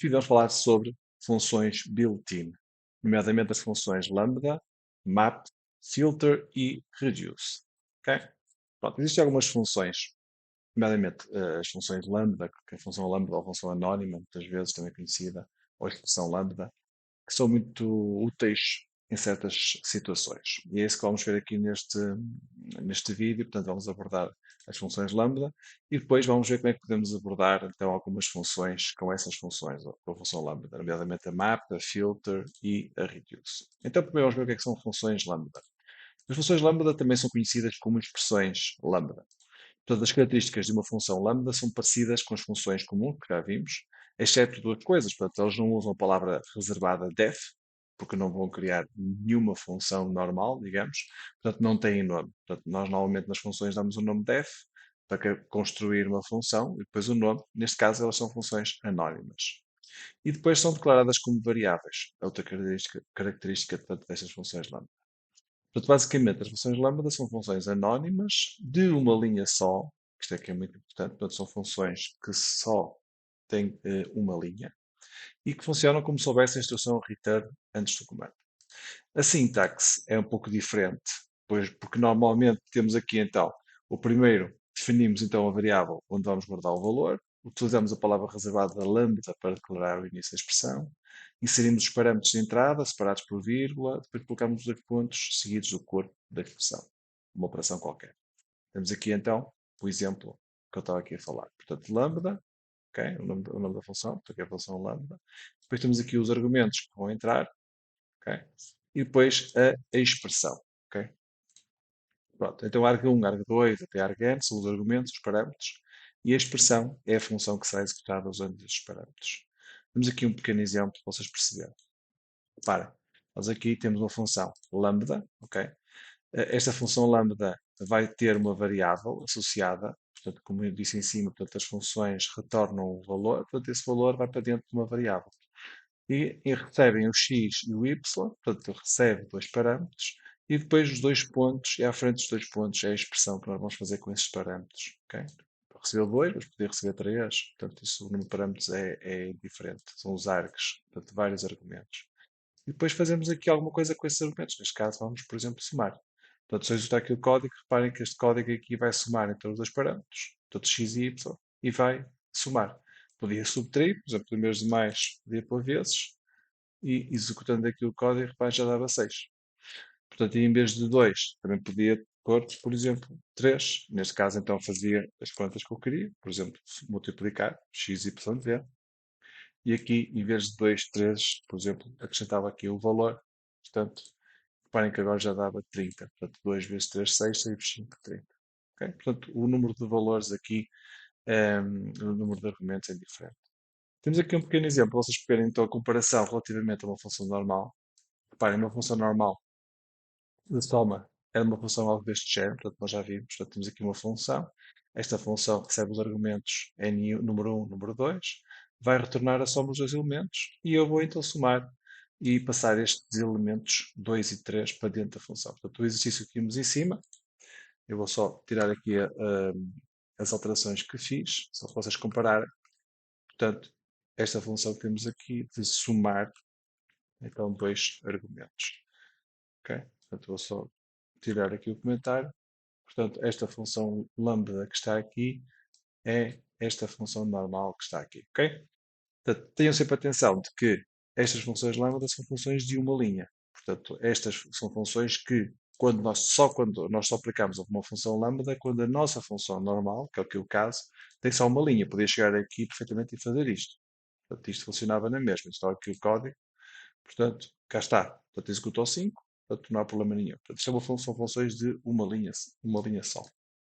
e vamos falar sobre funções built-in, nomeadamente as funções lambda, map, filter e reduce. Ok? Pronto, existem algumas funções, nomeadamente as funções lambda, que é a função lambda ou a função anónima, muitas vezes também conhecida, ou a expressão lambda, que são muito úteis em certas situações. E é isso que vamos ver aqui neste vídeo. Portanto, vamos abordar as funções lambda e depois vamos ver como é que podemos abordar então algumas funções com essas funções, ou com a função lambda, nomeadamente a map, a filter e a reduce. Então, primeiro vamos ver o que é que são funções lambda. As funções lambda também são conhecidas como expressões lambda. Todas as características de uma função lambda são parecidas com as funções comuns, que já vimos, exceto duas coisas. Portanto, eles não usam a palavra reservada def, porque não vão criar nenhuma função normal, digamos. Portanto, não têm nome. Portanto, nós normalmente nas funções damos o nome def para construir uma função e depois o nome. Neste caso, elas são funções anónimas. E depois são declaradas como variáveis. É outra característica portanto, destas funções lambda. Portanto, basicamente, as funções lambda são funções anónimas de uma linha só. Isto é que é muito importante. Portanto, são funções que só têm uma linha e que funcionam como se houvesse a instrução return antes do comando. A sintaxe é um pouco diferente, pois, porque normalmente temos aqui então o primeiro, definimos então a variável onde vamos guardar o valor, utilizamos a palavra reservada lambda para declarar o início da expressão, inserimos os parâmetros de entrada separados por vírgula, depois colocamos os dois pontos seguidos do corpo da expressão, uma operação qualquer. Temos aqui então o exemplo que eu estava aqui a falar. Portanto, lambda, okay? O nome da função, portanto, é a função lambda. Depois temos aqui os argumentos que vão entrar, okay? E depois a expressão. Okay? Pronto, então arg1, arg2 até argn são os argumentos, os parâmetros, e a expressão é a função que será executada usando esses parâmetros. Temos aqui um pequeno exemplo para vocês perceberem. Reparem, nós aqui temos uma função lambda, ok? Esta função lambda vai ter uma variável associada, portanto, como eu disse em cima, portanto, as funções retornam o valor, portanto, esse valor vai para dentro de uma variável. E recebem o x e o y, portanto, recebe dois parâmetros, e depois os dois pontos, e à frente dos dois pontos é a expressão que nós vamos fazer com esses parâmetros. Okay? Recebeu 2, mas poder receber 3, portanto, isso, o número de parâmetros é diferente, são os args, portanto, vários argumentos. E depois fazemos aqui alguma coisa com esses argumentos. Neste caso, vamos, por exemplo, somar. Portanto, se eu executar aqui o código, reparem que este código aqui vai somar entre os dois parâmetros, portanto, x e y, e vai somar. Podia subtrair, por exemplo, primeiros de mais, podia pôr vezes, e executando aqui o código, reparem, já dava 6. Portanto, em vez de 2, também podia pôr, por exemplo, 3. Neste caso, então, fazia as contas que eu queria, por exemplo, multiplicar x, y, z, e aqui, em vez de 2, 3, por exemplo, acrescentava aqui o valor. Portanto, reparem que agora já dava 30. Portanto, 2 vezes 3, 6, 6 vezes 5, 30. Okay? Portanto, o número de valores aqui, o número de argumentos é diferente. Temos aqui um pequeno exemplo, para vocês verem então a comparação relativamente a uma função normal. Reparem, uma função normal de soma é uma função algo deste género, portanto, nós já vimos. Portanto, temos aqui uma função. Esta função recebe os argumentos n, número 1, número 2, vai retornar a soma dos dois elementos e eu vou então somar e passar estes elementos 2 e 3 para dentro da função. Portanto, o exercício que vimos em cima, eu vou só tirar aqui as alterações que fiz, só para vocês compararem. Portanto, esta função que temos aqui de somar, então, dois argumentos. Ok? Portanto, vou só tirar aqui o comentário. Portanto, esta função lambda que está aqui é esta função normal que está aqui, ok? Portanto, tenham sempre atenção de que estas funções lambda são funções de uma linha. Portanto, estas são funções que, quando nós só aplicamos uma função lambda, quando a nossa função normal, que é aqui o caso, tem só uma linha. Podia chegar aqui perfeitamente e fazer isto. Portanto, isto funcionava na mesma. Está aqui o código. Portanto, cá está. Portanto, executou 5. Portanto, não há problema nenhum. Portanto, isto é são funções de uma linha só.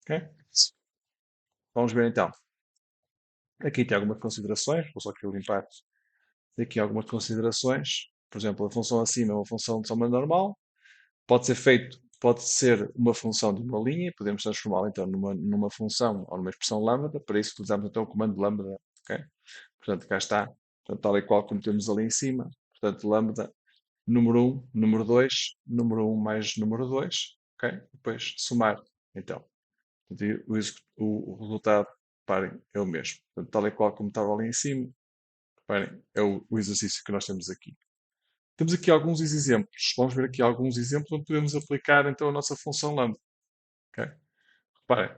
Ok? Vamos ver então. Aqui tem algumas considerações. Vou só aqui limpar aqui algumas considerações. Por exemplo, a função acima é uma função de soma normal. Pode ser uma função de uma linha. Podemos transformá-la então numa função ou numa expressão lambda. Para isso utilizamos então o comando lambda. Ok? Portanto, cá está. Portanto, tal e qual como temos ali em cima. Portanto, lambda número 1, número 2, número 1 mais número 2, ok? Depois somar, então. O resultado, parem, é o mesmo. Portanto, tal e qual como estava ali em cima, reparem, é o exercício que nós temos aqui. Temos aqui alguns exemplos. Vamos ver aqui alguns exemplos onde podemos aplicar então a nossa função lambda. Ok? Reparem,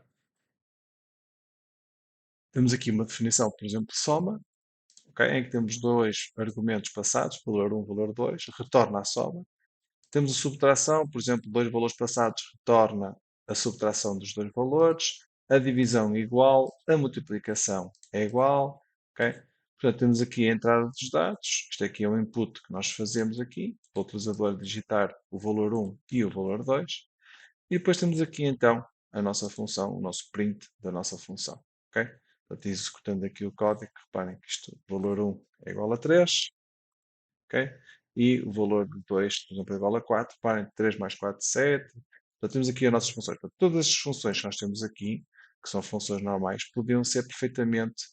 temos aqui uma definição, por exemplo, de soma, ok? Em que temos dois argumentos passados, valor 1, valor 2, retorna a soma. Temos a subtração, por exemplo, dois valores passados retorna a subtração dos dois valores. A divisão é igual, a multiplicação é igual, ok? Portanto, temos aqui a entrada dos dados. Isto aqui é o input que nós fazemos aqui, para o utilizador digitar o valor 1 e o valor 2. E depois temos aqui então a nossa função, o nosso print da nossa função, ok? Portanto, executando aqui o código, reparem que isto, valor 1 é igual a 3, ok? E o valor de 2, por exemplo, é igual a 4. Reparem, 3 mais 4, 7. Portanto, temos aqui as nossas funções. Portanto, todas as funções que nós temos aqui, que são funções normais, podiam ser perfeitamente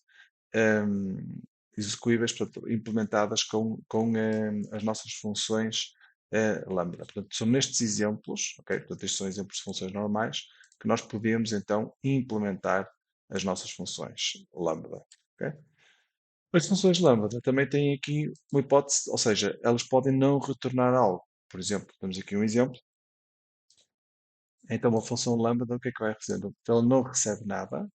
hum, execuíveis, portanto, implementadas com as nossas funções lambda. Portanto, são nestes exemplos, ok? Portanto, estes são exemplos de funções normais, que nós podemos então implementar as nossas funções lambda, ok? As funções lambda também têm aqui uma hipótese, ou seja, elas podem não retornar algo. Por exemplo, temos aqui um exemplo. Então, uma função lambda, o que é que vai fazer? Então, ela não recebe nada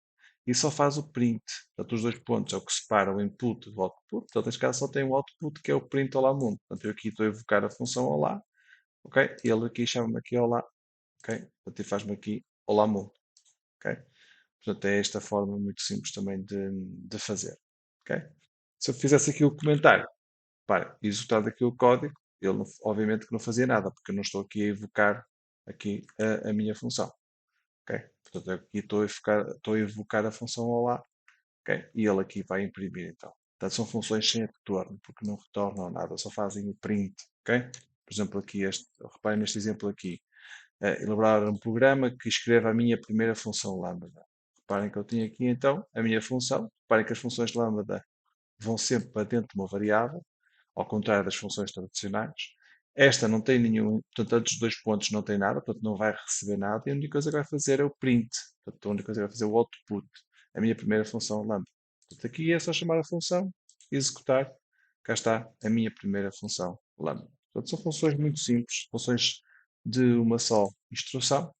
e só faz o print. Portanto, os dois pontos é o que separa o input do output. Portanto, neste caso, só tem o output, que é o print olá mundo. Portanto, eu aqui estou a evocar a função olá, ok? E ele aqui chama-me aqui olá, ok? Portanto, e faz-me aqui olá mundo, ok? Portanto, é esta forma muito simples também de fazer, ok? Se eu fizesse aqui o comentário, para executar aqui o código, ele obviamente que não fazia nada, porque eu não estou aqui a evocar aqui a minha função. Ok? Portanto, eu aqui estou a evocar a função olá, ok? E ele aqui vai imprimir então. Portanto, são funções sem retorno, porque não retornam nada, só fazem o print, ok? Por exemplo, aqui reparem neste exemplo aqui, elaborar um programa que escreva a minha primeira função lambda. Reparem que eu tenho aqui então a minha função. Reparem que as funções lambda vão sempre para dentro de uma variável, ao contrário das funções tradicionais. Esta não tem nenhum, portanto, antes dos dois pontos não tem nada, portanto não vai receber nada, e a única coisa que vai fazer é o print, portanto a única coisa que vai fazer é o output, a minha primeira função lambda. Portanto, aqui é só chamar a função, executar, cá está a minha primeira função lambda. Portanto, são funções muito simples, funções de uma só instrução.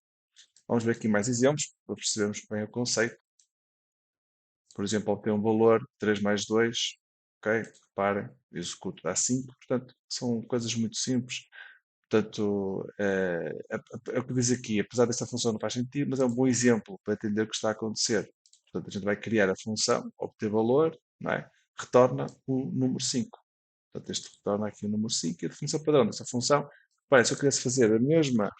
Vamos ver aqui mais exemplos, para percebermos bem o conceito. Por exemplo, obter um valor 3 mais 2, ok? Reparem, executo dá 5, portanto, são coisas muito simples. Portanto, é o que diz aqui, apesar desta função não faz sentido, mas é um bom exemplo para entender o que está a acontecer. Portanto, a gente vai criar a função, obter valor, não é? Retorna o número 5. Portanto, este retorna aqui o número 5 e a definição padrão dessa função. Repare, se eu quisesse fazer a mesma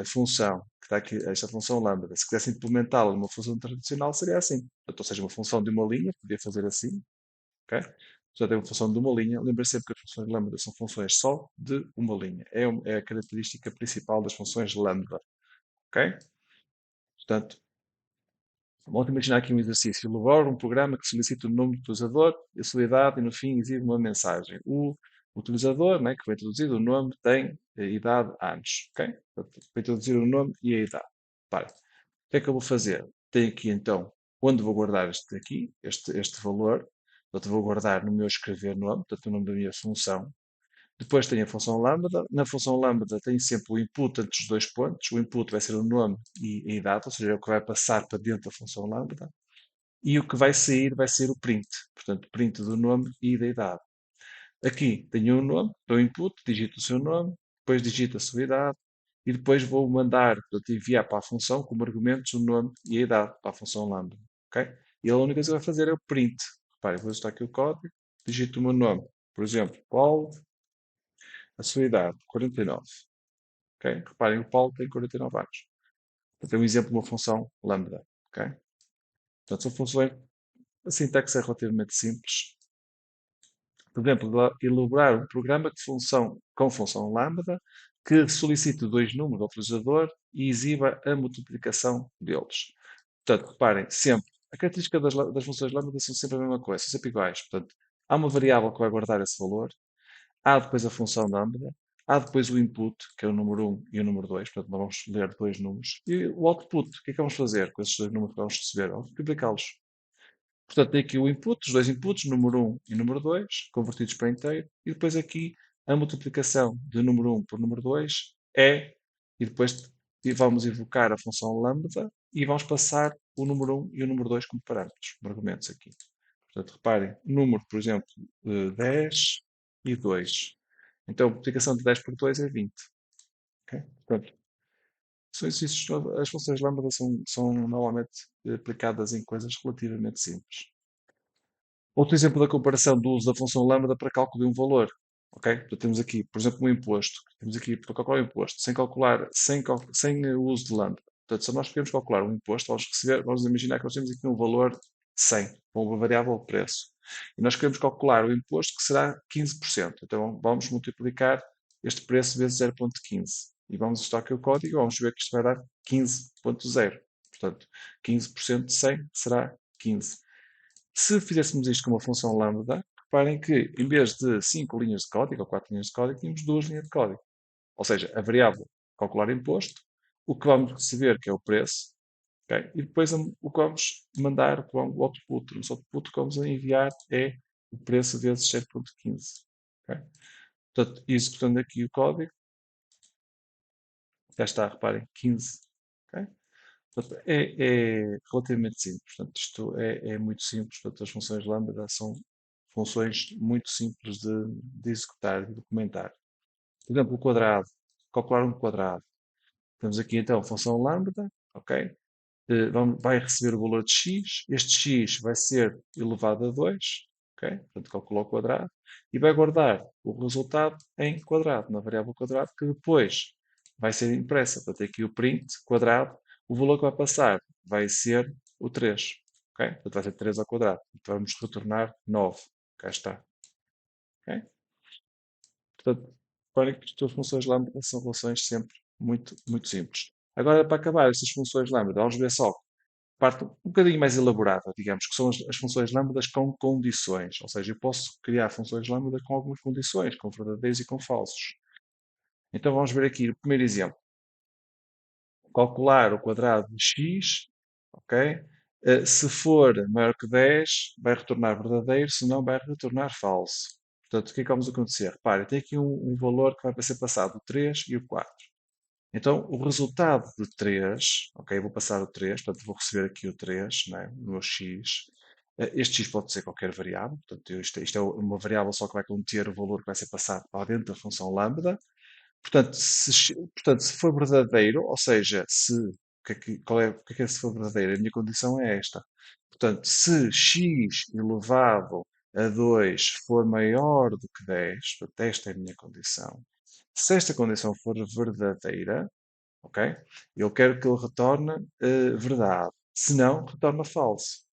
função que está aqui, esta função lambda, se quisesse implementá-la numa função tradicional, seria assim. Portanto, ou seja, uma função de uma linha, podia fazer assim, ok? Já tem uma função de uma linha. Lembre sempre que as funções lambda são funções só de uma linha. É a característica principal das funções lambda, ok? Portanto, vamos imaginar aqui um exercício. Elabora um programa que solicita o nome do utilizador, a sua idade e, no fim, exibe uma mensagem. O utilizador, né, que foi introduzido, o nome tem a idade anos. Ok? Portanto, foi introduzir o nome e a idade. Para. O que é que eu vou fazer? Tenho aqui, então, onde vou guardar este aqui, este valor. Portanto, vou guardar no meu escrever nome, portanto, o nome da minha função. Depois tenho a função lambda. Na função lambda tenho sempre o input antes dos dois pontos. O input vai ser o nome e a idade, ou seja, é o que vai passar para dentro da função lambda. E o que vai ser o print. Portanto, print do nome e da idade. Aqui tenho um nome, dou input, digito o seu nome, depois digito a sua idade e depois vou mandar, portanto, enviar para a função como argumentos o nome e a idade para a função lambda. Ok? E a única coisa que vai fazer é o print. Reparem, vou ajustar aqui o código, digito o meu nome. Por exemplo, Paulo, a sua idade, 49. Ok? Reparem, o Paulo tem 49 anos. Portanto, é um exemplo de uma função lambda. Ok? Portanto, são funções, a sintaxe é relativamente simples. Por exemplo, elaborar um programa com função lambda que solicite dois números ao utilizador e exiba a multiplicação deles. Portanto, reparem, sempre, a característica das funções lambda são sempre a mesma coisa, são sempre iguais. Portanto, há uma variável que vai guardar esse valor, há depois a função lambda, há depois o input, que é o número 1 e o número 2, portanto, nós vamos ler dois números, e o output, o que é que vamos fazer com esses dois números que vamos receber? Vamos multiplicá-los. Portanto, tem aqui o input, os dois inputs, número 1 e número 2, convertidos para inteiro, e depois aqui a multiplicação de número 1 por número 2 é, e depois vamos invocar a função lambda e vamos passar o número 1 e o número 2 como parâmetros, como argumentos aqui. Portanto, reparem, número, por exemplo, 10 e 2. Então, a multiplicação de 10 por 2 é 20. Ok? Portanto, as funções lambda são normalmente aplicadas em coisas relativamente simples. Outro exemplo da comparação do uso da função lambda para cálculo de um valor. Ok? Portanto, temos aqui, por exemplo, um imposto. Temos aqui para calcular o imposto, sem o uso de lambda. Portanto, se nós queremos calcular um imposto, vamos imaginar que nós temos aqui um valor de 100, com uma variável de preço. E nós queremos calcular o imposto que será 15%. Então, vamos multiplicar este preço vezes 0,15. E vamos ajustar aqui o código e vamos ver que isto vai dar 15,0. Portanto, 15% de 100 será 15. Se fizéssemos isto com uma função lambda, reparem que em vez de 5 linhas de código ou 4 linhas de código, tínhamos 2 linhas de código. Ou seja, a variável calcular imposto, o que vamos receber, que é o preço, ok? E depois o que vamos mandar, o output. O nosso output que vamos enviar é o preço vezes 7,15. Ok? Portanto, executando aqui o código, já está, reparem, 15. Ok? Portanto, é relativamente simples. Portanto, isto é muito simples. Portanto, as funções lambda são funções muito simples de executar e de documentar. Por exemplo, o quadrado. Calcular um quadrado. Temos aqui então a função lambda, ok? Vai receber o valor de x. Este x vai ser elevado a 2, ok? Portanto, calcula o quadrado. E vai guardar o resultado em quadrado, na variável quadrado, que depois vai ser impressa. Portanto, aqui o print quadrado, o valor que vai passar vai ser o 3, ok? Portanto, vai ser 3 ao quadrado. Então, vamos retornar 9. Cá está. Ok? Portanto, reparem que as funções lambda são relações sempre muito, muito simples. Agora, para acabar estas funções lambda, vamos ver só parte um bocadinho mais elaborada, digamos, que são as funções lambdas com condições. Ou seja, eu posso criar funções lambda com algumas condições, com verdadeiros e com falsos. Então vamos ver aqui o primeiro exemplo. Calcular o quadrado de x, ok? Se for maior que 10, vai retornar verdadeiro, se não, vai retornar falso. Portanto, o que é que vamos acontecer? Repare, tem aqui um valor que vai ser passado, o 3 e o 4. Então, o resultado de 3, ok, vou passar o 3, portanto, vou receber aqui o 3, né, no meu x. Este x pode ser qualquer variável, portanto, isto é uma variável só que vai conter o valor que vai ser passado para dentro da função lambda. Portanto, se for verdadeiro, ou seja, o que é se for verdadeiro? A minha condição é esta. Portanto, se x elevado a 2 for maior do que 10, portanto, esta é a minha condição. Se esta condição for verdadeira, ok? Eu quero que ele retorne verdade. Se não, retorna falso.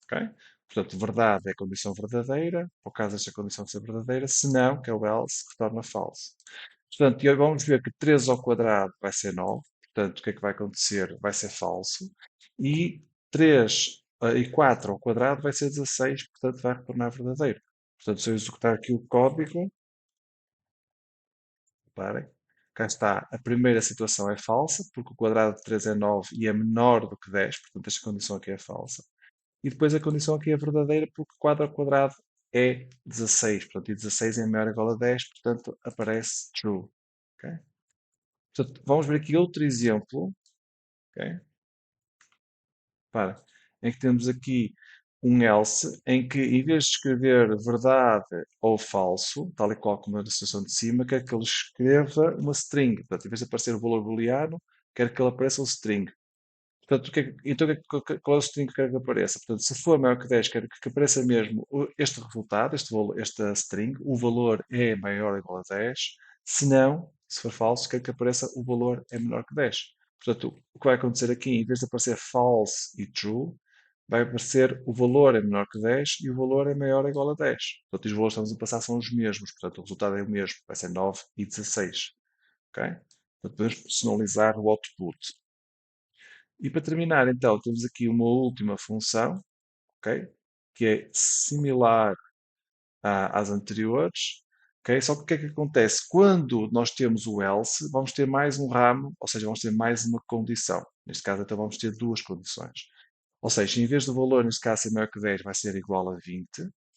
Ok? Portanto, verdade é a condição verdadeira, por caso desta condição ser verdadeira, se não, que é o else, retorna falso. Portanto, e vamos ver que 3 ao quadrado vai ser 9, portanto, o que é que vai acontecer? Vai ser falso. E 3 e 4 ao quadrado vai ser 16, portanto, vai retornar verdadeiro. Portanto, se eu executar aqui o código, reparem, cá está, a primeira situação é falsa, porque o quadrado de 3 é 9 e é menor do que 10, portanto, esta condição aqui é falsa. E depois a condição aqui é verdadeira porque 4 ao quadrado é 16. Portanto, e 16 é maior ou igual a 10, portanto, aparece true. Ok? Portanto, vamos ver aqui outro exemplo. Ok? Para, em que temos aqui um else em que, em vez de escrever verdade ou falso, tal e qual como na situação de cima, quer que ele escreva uma string. Portanto, em vez de aparecer o valor booleano, quer que ele apareça um string. Portanto, então, qual é o string que eu quero que apareça? Portanto, se for maior que 10, quero que apareça mesmo este resultado, esta string, o valor é maior ou igual a 10. Se não, se for falso, quero que apareça o valor é menor que 10. Portanto, o que vai acontecer aqui, em vez de aparecer false e true, vai aparecer o valor é menor que 10 e o valor é maior ou igual a 10. Portanto, os valores que estamos a passar são os mesmos. Portanto, o resultado é o mesmo. Vai ser 9 e 16. Ok? Portanto, podemos personalizar o output. E para terminar, então, temos aqui uma última função, ok? Que é similar às anteriores, ok? Só que o que é que acontece? Quando nós temos o else, vamos ter mais um ramo, ou seja, vamos ter mais uma condição. Neste caso, então, vamos ter duas condições. Ou seja, em vez do valor, neste caso, ser maior que 10, vai ser igual a 20.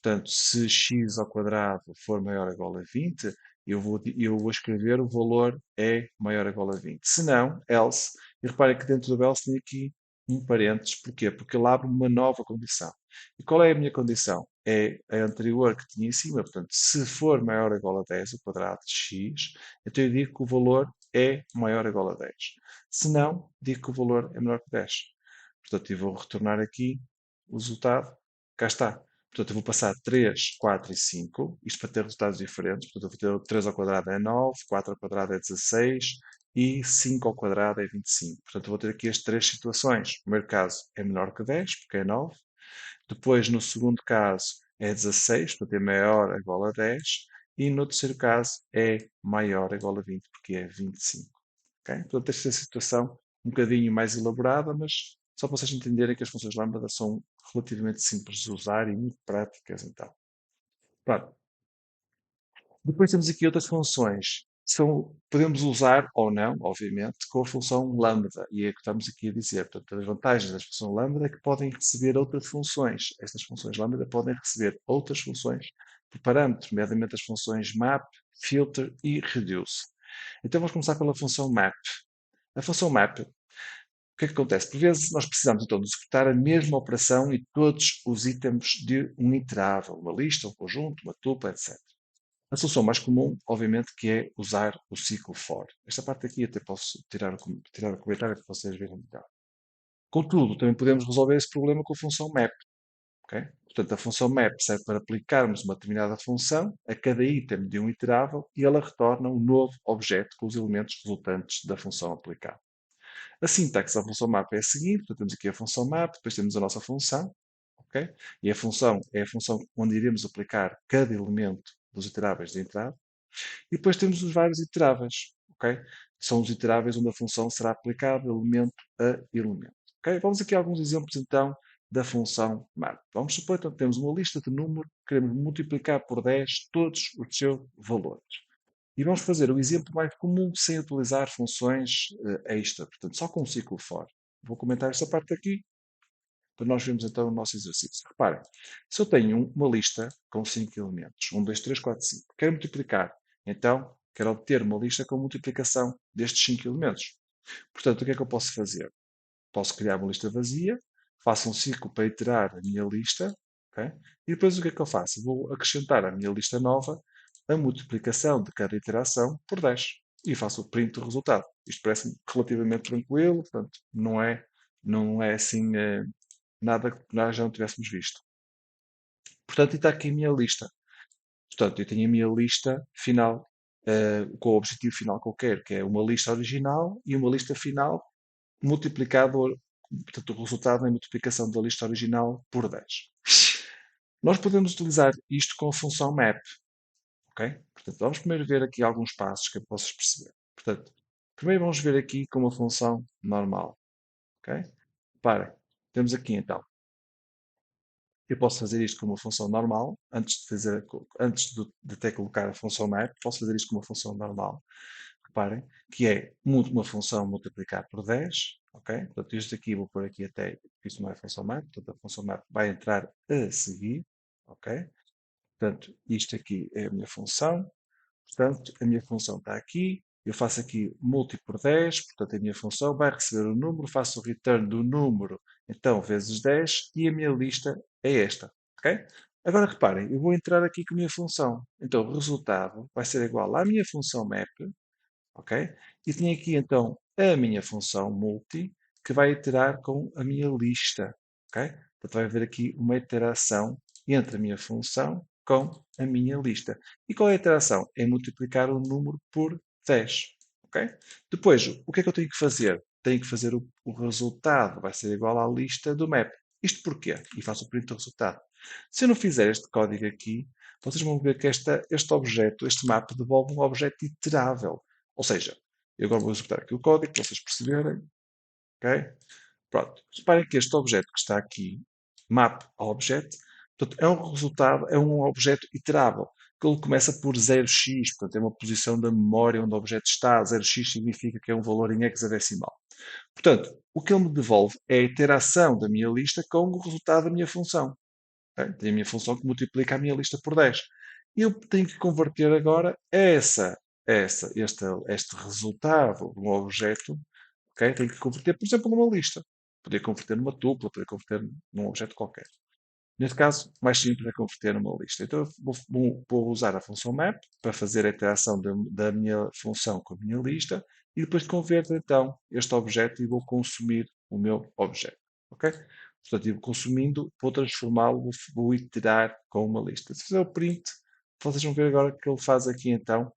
Portanto, se x ao quadrado for maior ou igual a 20, eu vou escrever o valor é maior ou igual a 20. Se não, else, e reparem que dentro do else tem aqui um parênteses. Porquê? Porque ele abre uma nova condição. E qual é a minha condição? É a anterior que tinha em cima. Portanto, se for maior ou igual a 10, o quadrado de x, então eu digo que o valor é maior ou igual a 10. Se não, digo que o valor é menor que 10. Portanto, eu vou retornar aqui o resultado. Cá está. Portanto, eu vou passar 3, 4 e 5, isto para ter resultados diferentes. Portanto, eu vou ter 3 ao quadrado é 9, 4 ao quadrado é 16 e 5 ao quadrado é 25. Portanto, eu vou ter aqui as três situações. O primeiro caso é menor que 10, porque é 9. Depois, no segundo caso, é 16, portanto é maior ou igual a 10. E no terceiro caso é maior ou igual a 20, porque é 25. Ok? Portanto, esta é a situação um bocadinho mais elaborada, mas só para vocês entenderem que as funções lambda são relativamente simples de usar e muito práticas, então. Pronto. Depois temos aqui outras funções. Podemos usar ou não, obviamente, com a função lambda. E é o que estamos aqui a dizer. Portanto, as vantagens da função lambda é que podem receber outras funções. Estas funções lambda podem receber outras funções por parâmetros, nomeadamente as funções map, filter e reduce. Então vamos começar pela função map. A função map, o que é que acontece? Por vezes nós precisamos então de executar a mesma operação e todos os itens de um iterável, uma lista, um conjunto, uma tupla, etc. A solução mais comum, obviamente, que é usar o ciclo for. Esta parte aqui até posso tirar o comentário para vocês verem melhor. Contudo, também podemos resolver esse problema com a função map. Ok? Portanto, a função map serve para aplicarmos uma determinada função a cada item de um iterável e ela retorna um novo objeto com os elementos resultantes da função aplicada. A sintaxe da função map é a seguinte: portanto, temos aqui a função map, depois temos a nossa função, ok? E a função é a função onde iremos aplicar cada elemento dos iteráveis de entrada. E depois temos os vários iteráveis, ok? São os iteráveis onde a função será aplicada elemento a elemento. Ok? Vamos aqui a alguns exemplos então da função map. Vamos supor então que temos uma lista de números, queremos multiplicar por 10 todos os seus valores. E vamos fazer o exemplo mais comum sem utilizar funções extra, portanto, só com o ciclo for. Vou comentar esta parte aqui para nós vermos então o nosso exercício. Reparem, se eu tenho uma lista com 5 elementos, 1, 2, 3, 4, 5, quero multiplicar, então quero obter uma lista com multiplicação destes 5 elementos. Portanto, o que é que eu posso fazer? Posso criar uma lista vazia, faço um ciclo para iterar a minha lista, ok? E depois o que é que eu faço? Vou acrescentar à minha lista nova a multiplicação de cada iteração por 10 e faço o print do resultado. Isto parece-me relativamente tranquilo, portanto, não é assim nada que nós já não tivéssemos visto. Portanto, está aqui a minha lista. Portanto, eu tenho a minha lista final, com o objetivo final que eu quero, que é uma lista original e uma lista final multiplicado, portanto, o resultado é a multiplicação da lista original por 10. Nós podemos utilizar isto com a função map, ok? Portanto, vamos primeiro ver aqui alguns passos que eu posso perceber. Portanto, primeiro vamos ver aqui com uma função normal, ok? Reparem, temos aqui então. Eu posso fazer isto com uma função normal, antes de até colocar a função map, posso fazer isto com uma função normal. Reparem, que é uma função multiplicar por 10, ok? Portanto, isto aqui, vou pôr aqui até, isto não é função map, portanto, a função map vai entrar a seguir, ok? Portanto, isto aqui é a minha função, portanto, a minha função está aqui, eu faço aqui multi por 10, portanto, a minha função vai receber o número, faço o return do número, então, vezes 10, e a minha lista é esta, ok? Agora reparem, eu vou entrar aqui com a minha função. Então, o resultado vai ser igual à minha função map, ok? E tenho aqui então a minha função multi, que vai iterar com a minha lista, ok? Portanto, vai haver aqui uma iteração entre a minha função com a minha lista. E qual é a iteração? É multiplicar o número por 10, ok? Depois, o que é que eu tenho que fazer? Tenho que fazer o resultado, vai ser igual à lista do map. Isto porquê? E faço o print do resultado. Se eu não fizer este código aqui, vocês vão ver que este objeto, este map, devolve um objeto iterável. Ou seja, eu agora vou executar aqui o código para vocês perceberem. Ok? Pronto. Reparem que este objeto que está aqui, map object, portanto, é um resultado, é um objeto iterável. Que ele começa por 0x, portanto, é uma posição da memória onde o objeto está. 0x significa que é um valor em hexadecimal. Portanto, o que ele me devolve é a interação da minha lista com o resultado da minha função. Ok? Tem a minha função que multiplica a minha lista por 10. E eu tenho que converter agora este resultado de um objeto, ok? Tenho que converter, por exemplo, numa lista. Podia converter numa tupla, podia converter num objeto qualquer. Neste caso, o mais simples é converter numa lista. Então, eu vou usar a função map para fazer a interação da minha função com a minha lista e depois converto então este objeto e vou consumir o meu objeto. Ok? Portanto, eu vou consumindo, vou transformá-lo, vou iterar com uma lista. Se fizer o print, vocês vão ver agora que ele faz aqui então,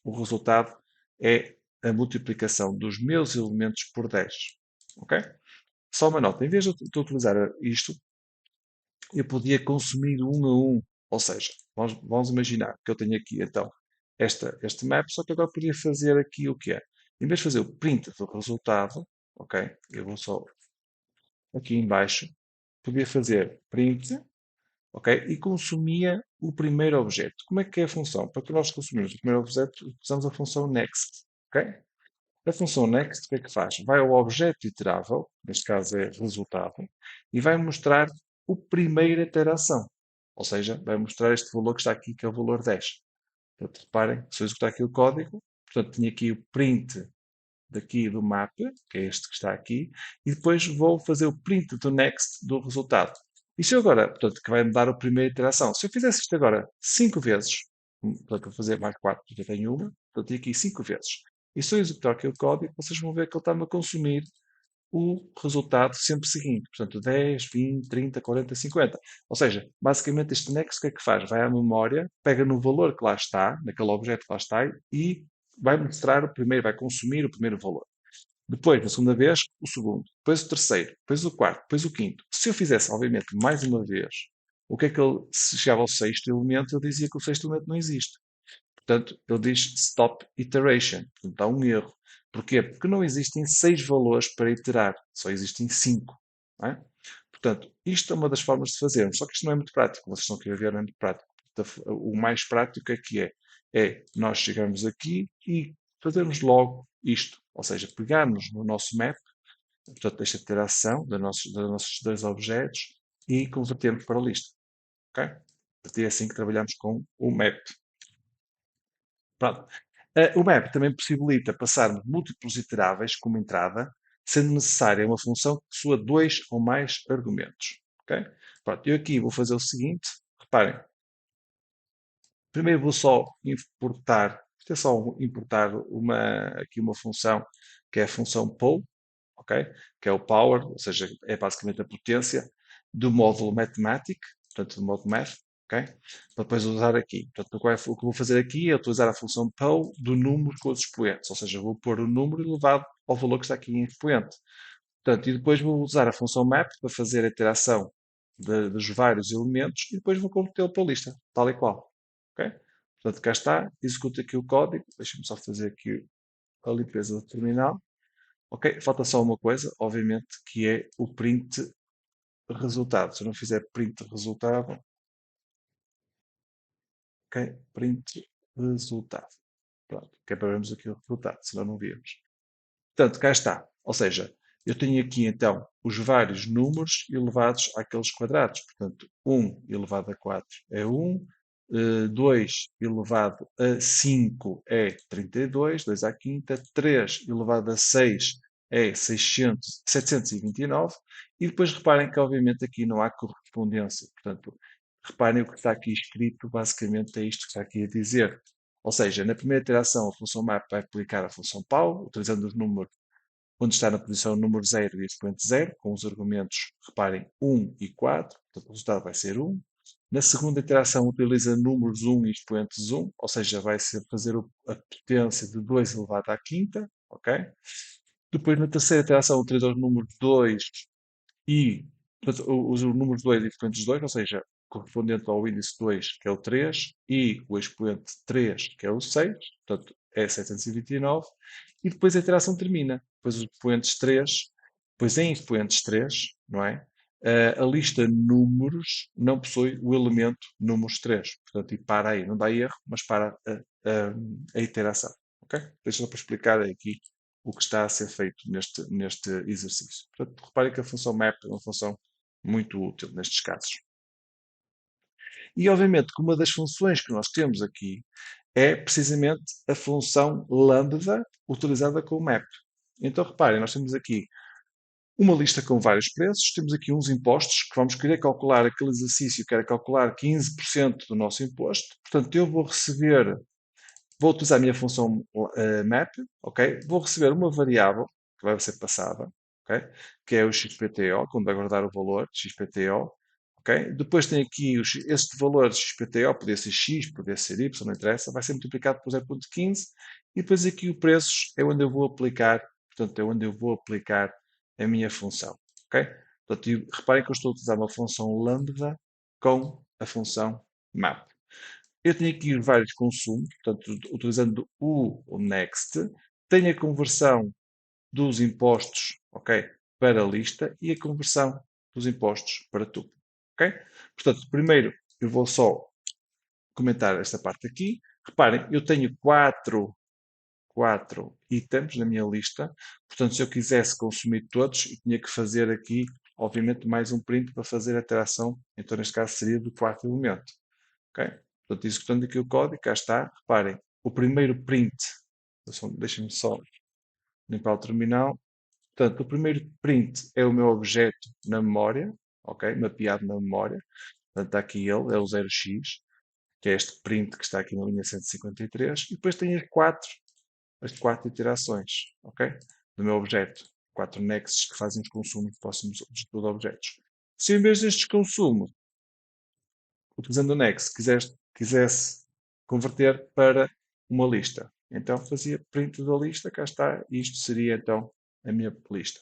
o resultado é a multiplicação dos meus elementos por 10. Ok? Só uma nota, em vez de eu utilizar isto, eu podia consumir um a um. Ou seja, vamos imaginar que eu tenho aqui então este map, só que agora podia fazer aqui o que é. Em vez de fazer o print do resultado, ok? Eu vou só aqui em baixo, podia fazer print, ok? E consumia o primeiro objeto. Como é que é a função? Para que nós consumirmos o primeiro objeto, usamos a função next, ok? A função next, o que é que faz? Vai ao objeto iterável, neste caso é resultado, e vai mostrar a primeira iteração. Ou seja, vai mostrar este valor que está aqui, que é o valor 10. Portanto, reparem, se eu executar aqui o código, portanto, tinha aqui o print daqui do mapa, que é este que está aqui, e depois vou fazer o print do next do resultado. E se eu agora, portanto, que vai me dar a primeira iteração, se eu fizesse isto agora 5 vezes, portanto, vou fazer mais 4, porque eu tenho uma, portanto, tenho aqui 5 vezes. E se eu executar aqui o código, vocês vão ver que ele está-me a consumir o resultado sempre seguinte. Portanto, 10, 20, 30, 40, 50. Ou seja, basicamente este next o que é que faz? Vai à memória, pega no valor que lá está, naquele objeto que lá está, e vai mostrar o primeiro, vai consumir o primeiro valor. Depois, na segunda vez, o segundo. Depois o terceiro. Depois o quarto. Depois o quinto. Se eu fizesse, obviamente, mais uma vez, o que é que ele, se chegava ao sexto elemento, eu dizia que o sexto elemento não existe. Portanto, ele diz stop iteration. Portanto, há um erro. Porquê? Porque não existem 6 valores para iterar. Só existem 5. Não é? Portanto, isto é uma das formas de fazermos. Só que isto não é muito prático. Vocês estão aqui a ver, não é muito prático. Portanto, o mais prático é que é. É nós chegarmos aqui e fazermos logo isto. Ou seja, pegarmos no nosso map, portanto, esta interação dos nossos dois objetos e convertermos para a lista. Ok? Portanto, é assim que trabalhamos com o map. Pronto. O map também possibilita passarmos múltiplos iteráveis como entrada, sendo necessária uma função que possua dois ou mais argumentos. Ok? Pronto, eu aqui vou fazer o seguinte. Reparem, primeiro vou só importar, isto é só importar aqui uma função que é a função poll, ok? Que é o power, ou seja, é basicamente a potência do módulo mathematic, portanto, do módulo math, ok? Para depois usar aqui. Portanto, o que vou fazer aqui é utilizar a função poll do número com os expoentes, ou seja, vou pôr o número elevado ao valor que está aqui em expoente. Portanto, e depois vou usar a função map para fazer a interação dos vários elementos e depois vou convertê-lo para a lista, tal e qual. Ok? Portanto, cá está, executo aqui o código, deixa-me só fazer aqui a limpeza do terminal. Ok, falta só uma coisa, obviamente, que é o print resultado. Se eu não fizer print resultado, ok, print resultado. Pronto, que é para vermos aqui o resultado, senão não víamos. Portanto, cá está. Ou seja, eu tenho aqui então os vários números elevados àqueles quadrados. Portanto, 1 elevado a 4 é 1, 2 elevado a 5 é 32, 2 à quinta, 3 elevado a 6 é 600, 729, e depois reparem que obviamente aqui não há correspondência. Portanto, reparem o que está aqui escrito, basicamente é isto que está aqui a dizer. Ou seja, na primeira iteração, a função map vai aplicar a função pow, utilizando os números onde está na posição número 0 e expoente 0, com os argumentos, reparem, 1 e 4, portanto o resultado vai ser 1. Na segunda iteração utiliza números 1 e expoentes 1, ou seja, vai ser fazer a potência de 2 elevado à quinta, ok? Depois na terceira iteração utiliza os números 2 e portanto, os números 2 e expoentes 2, ou seja, correspondente ao índice 2, que é o 3, e o expoente 3, que é o 6, portanto é 729, e depois a interação termina. Depois os expoentes 3, depois em expoentes 3, não é? A lista números não possui o elemento números 3. Portanto, e para aí, não dá erro, mas para a iteração. Ok? Deixa só para explicar aqui o que está a ser feito neste exercício. Portanto, reparem que a função map é uma função muito útil nestes casos. E, obviamente, que uma das funções que nós temos aqui é precisamente a função lambda utilizada com o map. Então, reparem, nós temos aqui uma lista com vários preços, temos aqui uns impostos que vamos querer calcular aquele exercício, que era calcular 15% do nosso imposto. Portanto, eu vou utilizar a minha função map, ok? Vou receber uma variável que vai ser passada, ok? Que é o XPTO, quando vai guardar o valor XPTO, ok? Depois tem aqui este valor de XPTO, poder ser X, poder ser Y, não interessa, vai ser multiplicado por 0,15 e depois aqui o preços é onde eu vou aplicar, portanto, é onde eu vou aplicar a minha função, ok? Portanto, reparem que eu estou a utilizar uma função lambda com a função map. Eu tenho aqui vários consumos, portanto, utilizando o next, tenho a conversão dos impostos, ok, para a lista e a conversão dos impostos para tuple, ok? Portanto, primeiro eu vou só comentar esta parte aqui. Reparem, eu tenho quatro itens na minha lista, portanto, se eu quisesse consumir todos, eu tinha que fazer aqui, obviamente, mais um print para fazer a interação, então neste caso seria do quarto elemento. Ok? Portanto, executando aqui o código, cá está. Reparem, o primeiro print, deixem-me só limpar o terminal. Portanto, o primeiro print é o meu objeto na memória, ok? Mapeado na memória. Portanto, está aqui ele, é o 0x, que é este print que está aqui na linha 153. E depois tem as quatro iterações, ok? Do meu objeto. Quatro nexts que fazem os consumos de próximos de objetos. Se em vez destes consumos utilizando o next, quisesse converter para uma lista. Então fazia print da lista, cá está, e isto seria então a minha lista.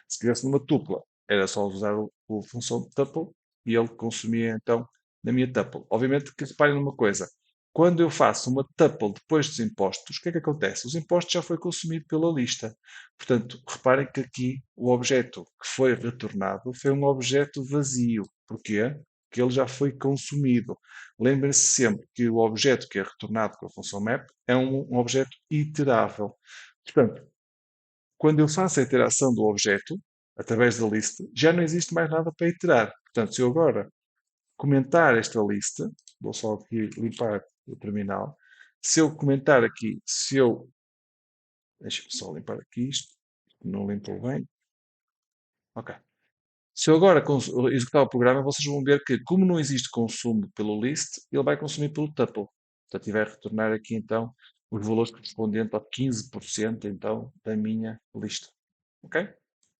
Se quisesse numa tupla, era só usar a função tuple e ele consumia então na minha tuple. Obviamente que reparem numa coisa, quando eu faço uma tuple depois dos impostos, o que é que acontece? Os impostos já foi consumido pela lista. Portanto, reparem que aqui o objeto que foi retornado foi um objeto vazio. Porquê? Porque ele já foi consumido. Lembrem-se sempre que o objeto que é retornado com a função map é um objeto iterável. Portanto, quando eu faço a iteração do objeto, através da list, já não existe mais nada para iterar. Portanto, se eu agora comentar esta lista, vou só aqui limpar o terminal, se eu comentar aqui, deixa-me só limpar aqui isto, não limpou bem, ok. Se eu agora executar o programa, vocês vão ver que, como não existe consumo pelo list, ele vai consumir pelo tuple. Portanto, ele vai retornar aqui, então, os valores correspondentes a 15%, então, da minha lista. Ok?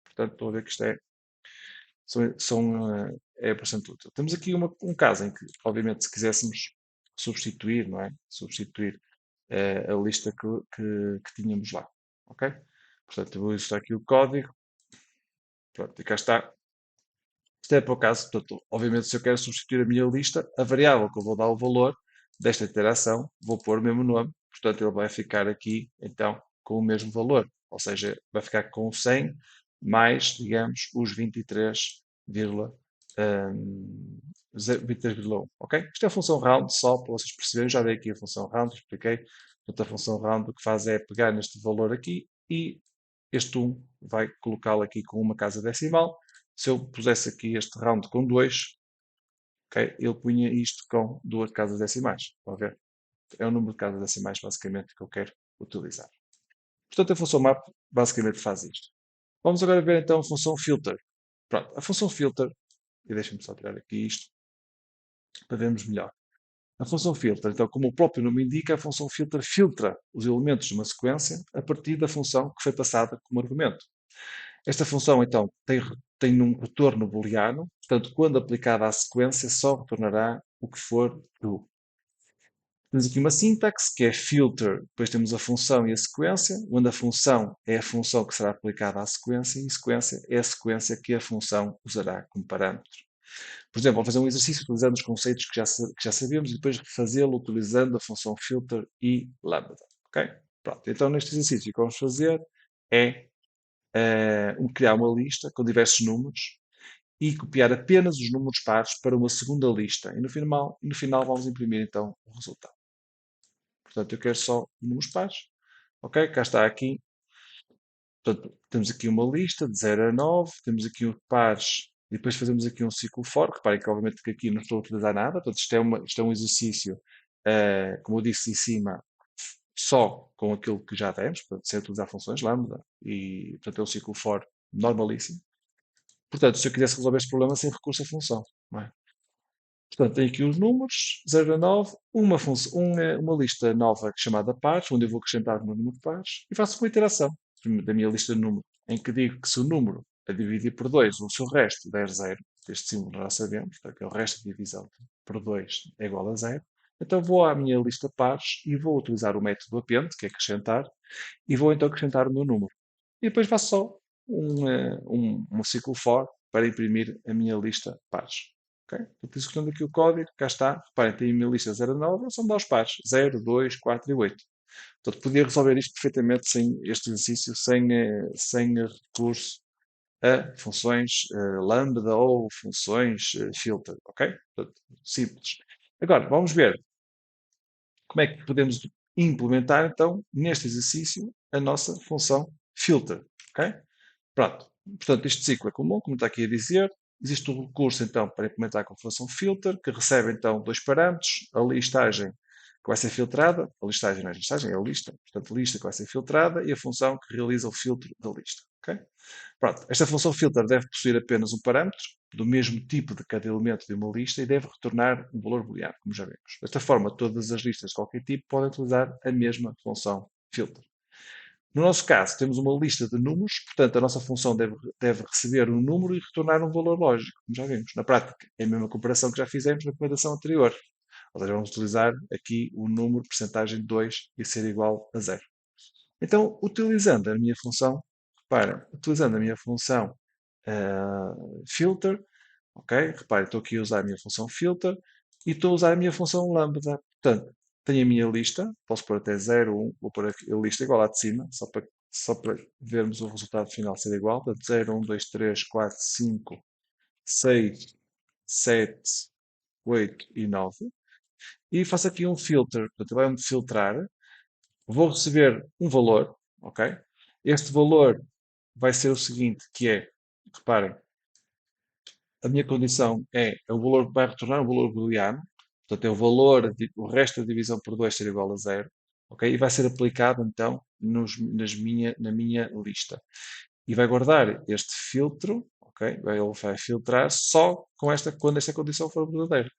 Portanto, estou a ver que isto é bastante útil. Temos aqui um caso em que, obviamente, se quiséssemos substituir, não é? Substituir a lista que tínhamos lá. Ok? Portanto, eu vou executar aqui o código. Pronto, e cá está. Isto é para o caso, portanto, obviamente, se eu quero substituir a minha lista, a variável que eu vou dar o valor desta interação, vou pôr o mesmo nome, portanto, ele vai ficar aqui, então, com o mesmo valor. Ou seja, vai ficar com 100 mais, digamos, os 23,1. Ok? Isto é a função round, só para vocês perceberem. Já dei aqui a função round, expliquei. Portanto, a função round o que faz é pegar neste valor aqui e este 1 vai colocá-lo aqui com uma casa decimal. Se eu pusesse aqui este round com 2, okay, ele punha isto com duas casas decimais. Estão a ver? É o número de casas decimais, basicamente, que eu quero utilizar. Portanto, a função map basicamente faz isto. Vamos agora ver então a função filter. Pronto, a função filter, e deixem-me só tirar aqui isto, para vermos melhor. A função filter, então, como o próprio nome indica, a função filter filtra os elementos de uma sequência a partir da função que foi passada como argumento. Esta função, então, tem um retorno booleano, portanto, quando aplicada à sequência, só retornará o que for true. Temos aqui uma sintaxe, que é filter, depois temos a função e a sequência, onde a função é a função que será aplicada à sequência, e a sequência é a sequência que a função usará como parâmetro. Por exemplo, vamos fazer um exercício utilizando os conceitos que já sabemos e depois refazê-lo utilizando a função filter e lambda. Ok? Pronto, então neste exercício o que vamos fazer é criar uma lista com diversos números e copiar apenas os números pares para uma segunda lista. E no final vamos imprimir então o resultado. Portanto, eu quero só números pares. Ok? Cá está aqui. Portanto, temos aqui uma lista de 0 a 9, temos aqui os pares, e depois fazemos aqui um ciclo for. Reparem que, obviamente, que aqui não estou a utilizar nada. Portanto, isto é um exercício, como eu disse em cima, só com aquilo que já temos, portanto, sem utilizar funções lambda, e, portanto, é um ciclo for normalíssimo. Portanto, se eu quisesse resolver este problema sem recurso à função, não é? Portanto, tenho aqui os números, 0 a 9, uma lista nova chamada pares, onde eu vou acrescentar o meu número de pares, e faço uma iteração da minha lista de números, em que digo que se o número a dividir por 2, ou se o resto der 0, este símbolo já sabemos, que é o resto de divisão por 2 é igual a 0, então vou à minha lista pares e vou utilizar o método append, que é acrescentar, e vou então acrescentar o meu número. E depois faço só um ciclo for para imprimir a minha lista pares. Ok? Estou executando aqui o código, cá está. Reparem, tem a minha lista 0 a 9, são 10 pares: 0, 2, 4 e 8. Portanto, podia resolver isto perfeitamente sem este exercício, sem recurso a funções lambda ou funções filter. Ok? Portanto, simples. Agora, vamos ver como é que podemos implementar, então, neste exercício, a nossa função filter. Ok? Pronto. Portanto, este ciclo é comum, como está aqui a dizer. Existe um recurso, então, para implementar com a função filter, que recebe, então, dois parâmetros. A listagem que vai ser filtrada. A listagem não é listagem, é a lista. Portanto, a lista que vai ser filtrada e a função que realiza o filtro da lista. Ok? Pronto. Esta função filter deve possuir apenas um parâmetro, do mesmo tipo de cada elemento de uma lista, e deve retornar um valor booleano, como já vimos. Desta forma, todas as listas de qualquer tipo podem utilizar a mesma função filter. No nosso caso, temos uma lista de números, portanto, a nossa função deve receber um número e retornar um valor lógico, como já vimos. Na prática, é a mesma comparação que já fizemos na implementação anterior. Ou seja, vamos utilizar aqui o número percentagem de 2 e ser igual a 0. Então, utilizando a minha função, repara, utilizando a minha função filter, ok? Repare, estou aqui a usar a minha função filter e estou a usar a minha função lambda. Portanto, tenho a minha lista, posso pôr até 0, 1, vou pôr aqui a lista igual lá de cima, só para vermos o resultado final ser igual. Portanto, 0, 1, 2, 3, 4, 5, 6, 7, 8 e 9. E faço aqui um filter, portanto, vai-me filtrar. Vou receber um valor, ok? Este valor vai ser o seguinte, que é, reparem, a minha condição é o valor, vai retornar um valor booleano, portanto é o valor, o resto da divisão por 2 ser igual a 0, ok? E vai ser aplicado então na minha lista. E vai guardar este filtro, ok? Ele vai filtrar só quando esta condição for verdadeira,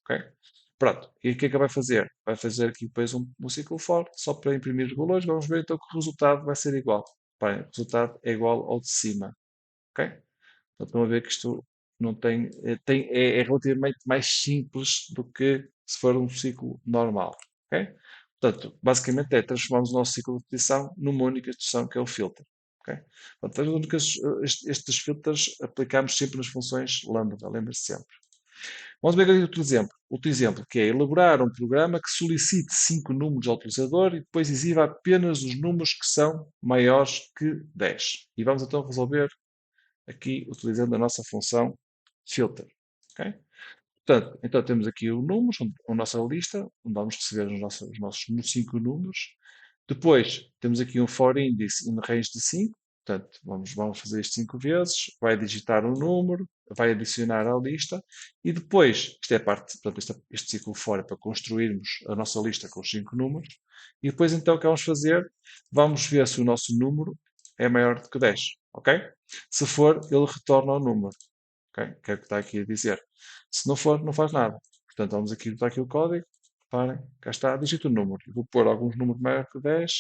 ok? Pronto, e o que é que vai fazer? Vai fazer aqui depois um ciclo for, só para imprimir os valores. Vamos ver então que o resultado vai ser igual. Bem, o resultado é igual ao de cima, ok? Então, estão a ver que isto não é relativamente mais simples do que se for um ciclo normal. Ok? Portanto, basicamente é transformarmos o nosso ciclo de repetição numa única instrução que é o filter. Ok? Portanto, estes filtros aplicamos sempre nas funções lambda, lembre-se sempre. Vamos ver aqui outro exemplo, que é elaborar um programa que solicite 5 números ao utilizador e depois exiba apenas os números que são maiores que 10. E vamos então resolver aqui utilizando a nossa função filter. Ok? Portanto, então temos aqui o números, a nossa lista, onde vamos receber os nossos 5 números. Depois temos aqui um for index in range de 5. Portanto, vamos fazer isto 5 vezes, vai digitar um número, vai adicionar à lista e depois, isto é a parte, portanto, este ciclo for é para construirmos a nossa lista com os 5 números e depois então o que vamos fazer? Vamos ver se o nosso número é maior do que 10, ok? Se for, ele retorna o número, ok? Que é o que está aqui a dizer. Se não for, não faz nada. Portanto, vamos aqui botar aqui o código. Reparem, cá está, digito o número. Eu vou pôr alguns números maior que 10,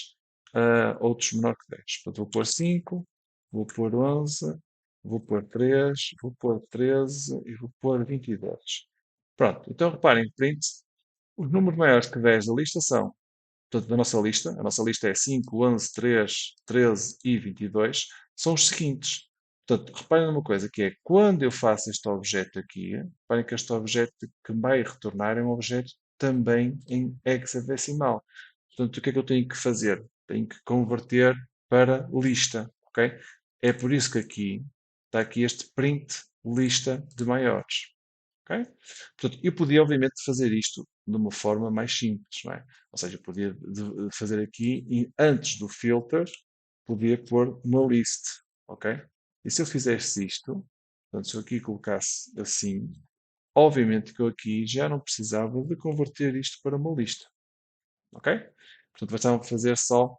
outros menor que 10. Portanto, vou pôr 5, vou pôr 11, vou pôr 3, vou pôr 13 e vou pôr 22. Pronto, então reparem, print, os números maiores que 10 da lista são, portanto, da nossa lista, a nossa lista é 5, 11, 3, 13 e 22, são os seguintes. Portanto, reparem numa coisa, que é, quando eu faço este objeto aqui, reparem que este objeto que vai retornar é um objeto também em hexadecimal. Portanto, o que é que eu tenho que fazer? Tenho que converter para lista, ok? É por isso que aqui está aqui este print lista de maiores, ok? Portanto, eu podia, obviamente, fazer isto de uma forma mais simples, não é? Ou seja, eu podia fazer aqui, antes do filter, podia pôr uma list, ok? E se eu fizesse isto, portanto, se eu aqui colocasse assim, obviamente que eu aqui já não precisava de converter isto para uma lista, ok? Portanto, bastava fazer só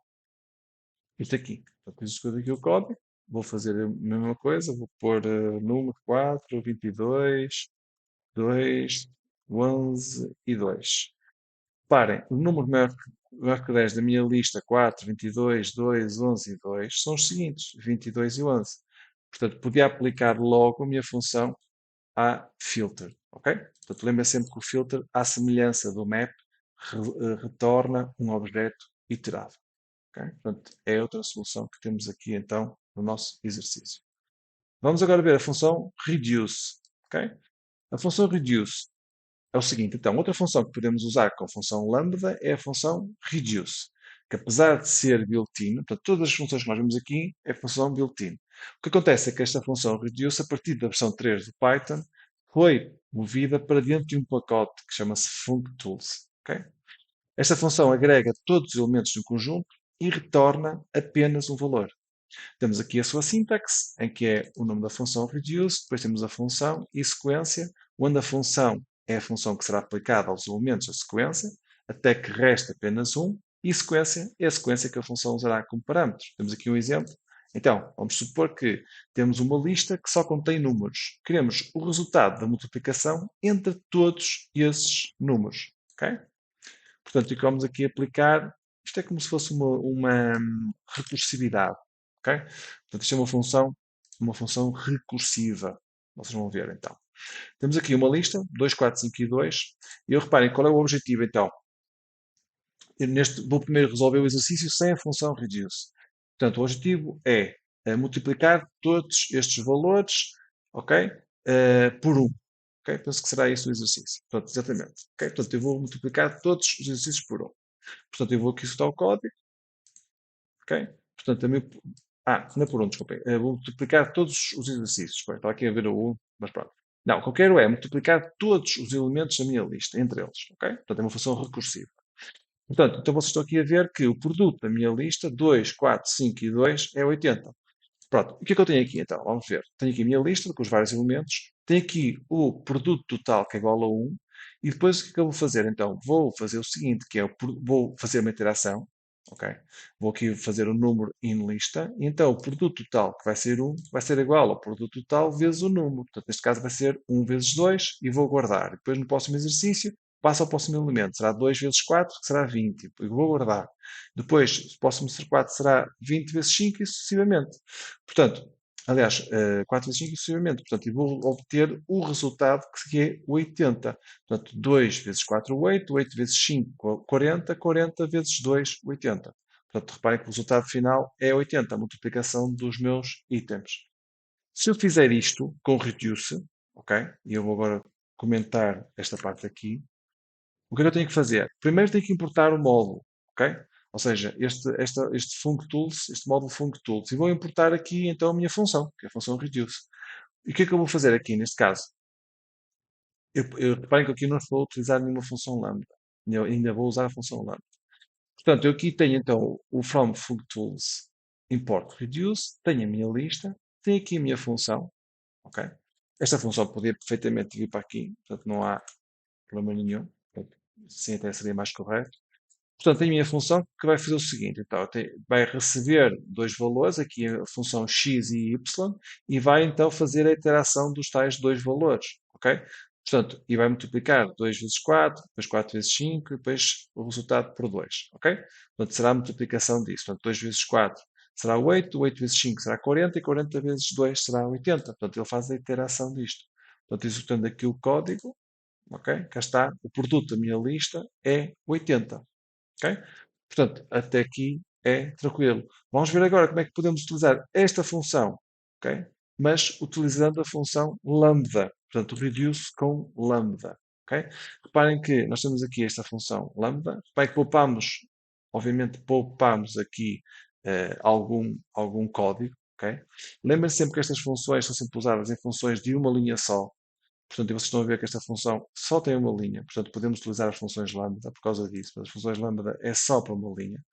isto aqui. Portanto, escolho aqui o código, vou fazer a mesma coisa, vou pôr número 4, 22, 2, 11 e 2. Reparem, o número maior que 10 da minha lista, 4, 22, 2, 11 e 2, são os seguintes, 22 e 11. Portanto, podia aplicar logo a minha função à filter, ok? Portanto, lembra sempre que o filter, à semelhança do map, retorna um objeto iterável, ok? Portanto, é outra solução que temos aqui, então, no nosso exercício. Vamos agora ver a função reduce, ok? A função reduce é o seguinte, então, outra função que podemos usar com a função lambda é a função reduce, que apesar de ser built-in, portanto, todas as funções que nós vemos aqui é a função built-in. O que acontece é que esta função reduce, a partir da versão 3 do Python, foi movida para dentro de um pacote que chama-se functools. Ok? Esta função agrega todos os elementos do conjunto e retorna apenas um valor. Temos aqui a sua sintaxe, em que é o nome da função reduce, depois temos a função e sequência, onde a função é a função que será aplicada aos elementos da sequência, até que reste apenas um, e sequência é a sequência que a função usará como parâmetros. Temos aqui um exemplo. Então, vamos supor que temos uma lista que só contém números. Queremos o resultado da multiplicação entre todos esses números. Ok? Portanto, e vamos aqui aplicar, isto é como se fosse uma recursividade, ok? Portanto, isto é uma função recursiva. Vocês vão ver, então. Temos aqui uma lista, 2, 4, 5 e 2. E eu reparem, qual é o objetivo, então? Vou primeiro resolver o exercício sem a função reduce. Portanto, o objetivo é multiplicar todos estes valores, ok? Por 1. Ok? Penso que será esse o exercício. Portanto, exatamente. Ok? Portanto, eu vou multiplicar todos os exercícios por 1. Portanto, eu vou aqui soltar o código, ok? Portanto, também. Não é por 1, desculpem. Vou multiplicar todos os exercícios. Bem, estava aqui a ver o 1, mas pronto. Não, o que eu quero é multiplicar todos os elementos da minha lista, entre eles, ok? Portanto, é uma função recursiva. Portanto, então vocês estão aqui a ver que o produto da minha lista, 2, 4, 5 e 2, é 80. Pronto, o que é que eu tenho aqui então? Vamos ver. Tenho aqui a minha lista com os vários elementos, tenho aqui o produto total que é igual a 1, e depois o que é que eu vou fazer? Então, vou fazer o seguinte, que é, vou fazer uma iteração, ok? Vou aqui fazer o número in lista, e então o produto total, que vai ser 1, vai ser igual ao produto total vezes o número. Portanto, neste caso vai ser 1 vezes 2, e vou guardar. Depois no próximo exercício, passo ao próximo elemento, será 2 vezes 4, que será 20, e vou guardar. Depois, o próximo 4 será 20 vezes 5 e sucessivamente. Portanto, aliás, 4 vezes 5 e sucessivamente. Portanto, eu vou obter o resultado que é 80. Portanto, 2 vezes 4, 8. 8 vezes 5, 40. 40 vezes 2, 80. Portanto, reparem que o resultado final é 80, a multiplicação dos meus itens. Se eu fizer isto com reduce, ok? E eu vou agora comentar esta parte aqui. O que é que eu tenho que fazer? Primeiro tenho que importar o módulo, ok? Ou seja, este functools, este módulo functools. E vou importar aqui então a minha função, que é a função reduce. E o que é que eu vou fazer aqui neste caso? Reparem que aqui não estou a utilizar nenhuma função lambda. Eu ainda vou usar a função lambda. Portanto, eu aqui tenho então o from functools import reduce, tenho a minha lista, tenho aqui a minha função, ok? Esta função podia perfeitamente vir para aqui, portanto não há problema nenhum. Portanto, sim, até seria mais correto. Portanto, tem a minha função que vai fazer o seguinte, então, vai receber dois valores, aqui a função x e y, e vai então fazer a iteração dos tais dois valores, ok? Portanto, e vai multiplicar 2 vezes 4, depois 4 vezes 5, e depois o resultado por 2, ok? Portanto, será a multiplicação disso. Portanto, 2 vezes 4 será 8, 8 vezes 5 será 40, e 40 vezes 2 será 80. Portanto, ele faz a iteração disto. Portanto, executando aqui o código, ok? Cá está, o produto da minha lista é 80. Ok? Portanto, até aqui é tranquilo. Vamos ver agora como é que podemos utilizar esta função, ok? Mas utilizando a função lambda. Portanto, reduce com lambda, ok? Reparem que nós temos aqui esta função lambda. Reparem que obviamente poupamos aqui algum código, ok? Lembrem-se sempre que estas funções são sempre usadas em funções de uma linha só. Portanto, e vocês estão a ver que esta função só tem uma linha. Portanto, podemos utilizar as funções lambda por causa disso. Mas as funções lambda é só para uma linha.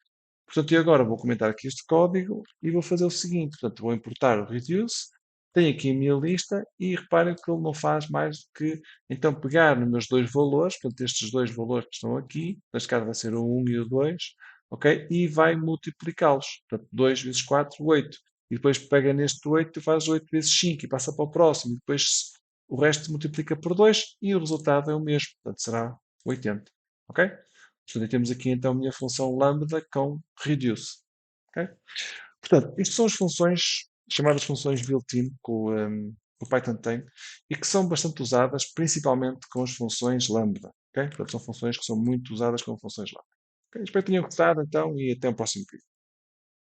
Portanto, e agora vou comentar aqui este código e vou fazer o seguinte. Portanto, vou importar o reduce, tenho aqui a minha lista e reparem que ele não faz mais do que, então, pegar nos meus dois valores, portanto, estes dois valores que estão aqui, neste caso vai ser o 1 e o 2, ok? E vai multiplicá-los. Portanto, 2 vezes 4, 8. E depois pega neste 8 e faz 8 vezes 5 e passa para o próximo. E depois o resto multiplica por 2 e o resultado é o mesmo. Portanto, será 80. Ok? Portanto, temos aqui então a minha função lambda com reduce. Ok? Portanto, isto são as funções, chamadas funções built-in que o Python tem e que são bastante usadas, principalmente com as funções lambda. Ok? Portanto, são funções que são muito usadas como funções lambda. Ok? Espero que tenham gostado então e até o próximo vídeo.